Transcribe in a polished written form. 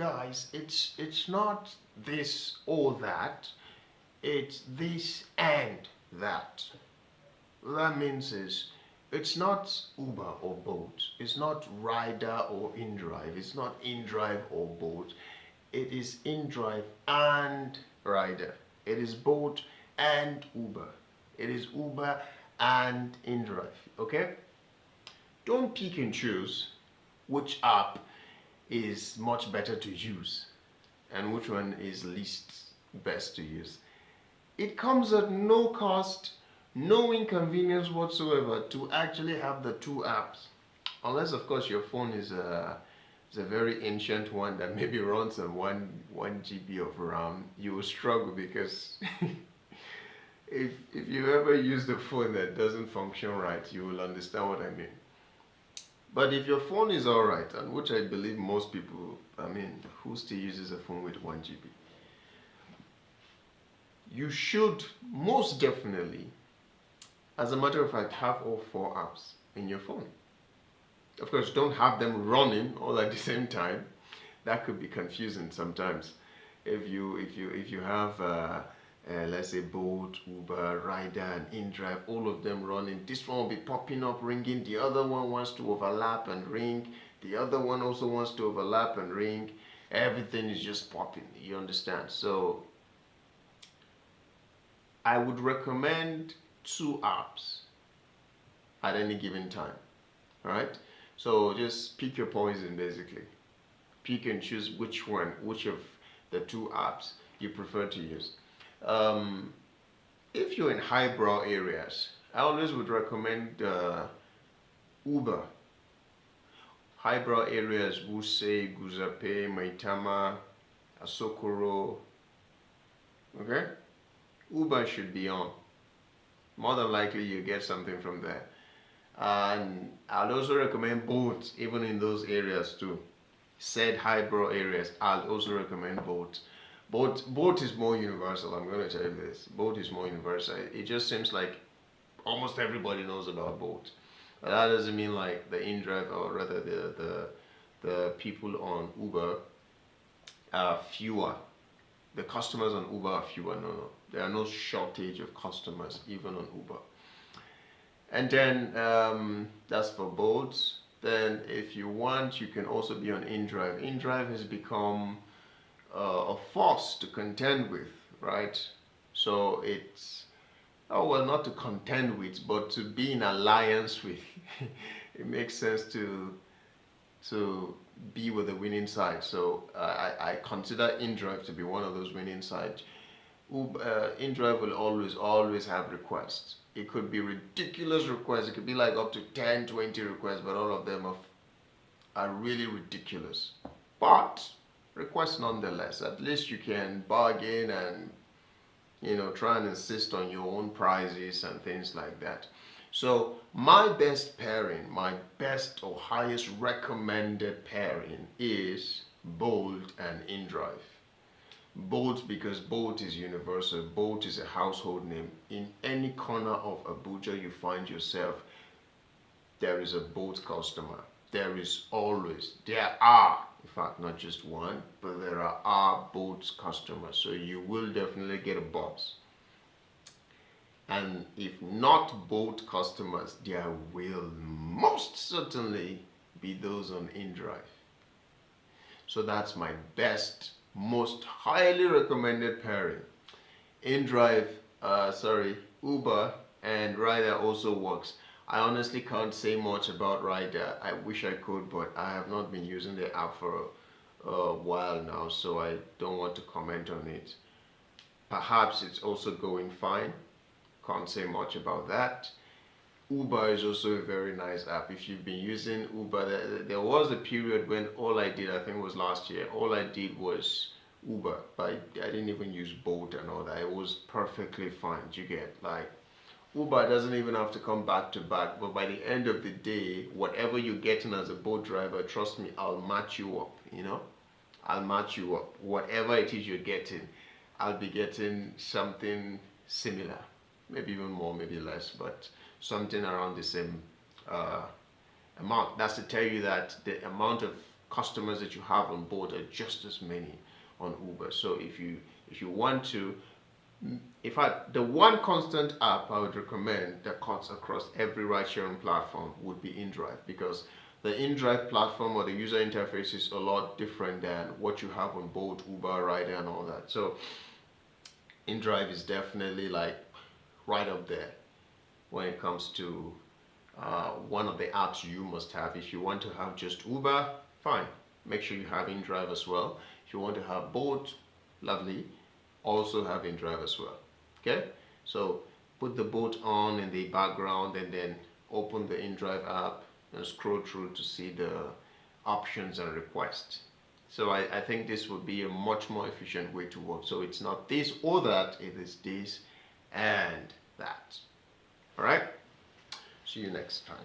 guys, it's not this or that, it's this and that. What that means is it's not Uber or Bolt, it's not rider or InDrive, it's not InDrive or Bolt, it is InDrive and rider, it is Bolt and Uber, it is Uber and InDrive. Okay, don't pick and choose which app is much better to use and which one is least best to use. It comes at no cost, no inconvenience whatsoever to actually have the two apps, unless of course your phone is a very ancient one that maybe runs on 1 GB of RAM. You will struggle because if you ever use the phone that doesn't function right, you will understand what I mean. But if your phone is alright, and which I believe most people, who still uses a phone with 1 GB, you should most definitely, as a matter of fact, have all 4 apps in your phone. Of course, don't have them running all at the same time. That could be confusing sometimes. If you have let's say Bolt, Uber, Rider, and InDrive, all of them running, this one will be popping up, ringing, the other one wants to overlap and ring, the other one also wants to overlap and ring, everything is just popping, you understand? So I would recommend 2 apps at any given time. All right, so just pick your poison basically. Pick and choose which of the 2 apps you prefer to use. If you're in highbrow areas, I always would recommend Uber. Highbrow areas, Wuse, Guzape, Maitama, Asokoro. Okay, Uber should be on. More than likely you get something from there. And I'd also recommend Bolt, even in those areas too. Said highbrow areas, I'd also recommend Bolt. Bolt is more universal, I'm going to tell you this. Bolt is more universal. It just seems like almost everybody knows about Bolt. But that doesn't mean like the InDrive, or rather the people on Uber are fewer. The customers on Uber are fewer. No. There are no shortage of customers even on Uber. And then that's for Bolt. Then if you want, you can also be on InDrive. InDrive has become a force to contend with, right? So it's, oh well, not to contend with, but to be in alliance with. It makes sense to be with the winning side. So I consider InDrive to be one of those winning sides. InDrive will always have requests. It could be ridiculous requests. It could be like up to 10, 20 requests, but all of them are really ridiculous. But requests nonetheless. At least you can bargain and try and insist on your own prices and things like that. So my best pairing, my best or highest recommended pairing is Bolt and InDrive. Bolt, because Bolt is universal. Bolt is a household name. In any corner of Abuja you find yourself, there is a Bolt customer. There are, in fact, not just one, but there are Bolt customers. So you will definitely get a buzz. And if not Bolt customers, there will most certainly be those on InDrive. So that's my best, most highly recommended pairing. InDrive, Uber and Rider also works. I honestly can't say much about Rider. I wish I could, but I have not been using the app for a while now, so I don't want to comment on it. Perhaps it's also going fine. Can't say much about that. Uber is also a very nice app. If you've been using Uber, there was a period when all I did, I think it was last year, all I did was Uber, but I didn't even use Bolt and all that. It was perfectly fine. You get, like, Uber doesn't even have to come back to back, but by the end of the day, whatever you're getting as a Bolt driver, trust me, I'll match you up, I'll match you up. Whatever it is you're getting, I'll be getting something similar. Maybe even more, maybe less, but something around the same amount. That's to tell you that the amount of customers that you have on board are just as many on Uber. So if you want to, the one constant app I would recommend that cuts across every ride sharing platform would be InDrive, because the InDrive platform or the user interface is a lot different than what you have on both Uber, Rider, and all that. So InDrive is definitely like right up there when it comes to one of the apps you must have. If you want to have just Uber, fine, make sure you have InDrive as well. If you want to have both, lovely, also have InDrive as well. Okay, so put the boat on in the background and then open the InDrive app and scroll through to see the options and requests. So I think this would be a much more efficient way to work. So it's not this or that, it is this and that. All right, see you next time.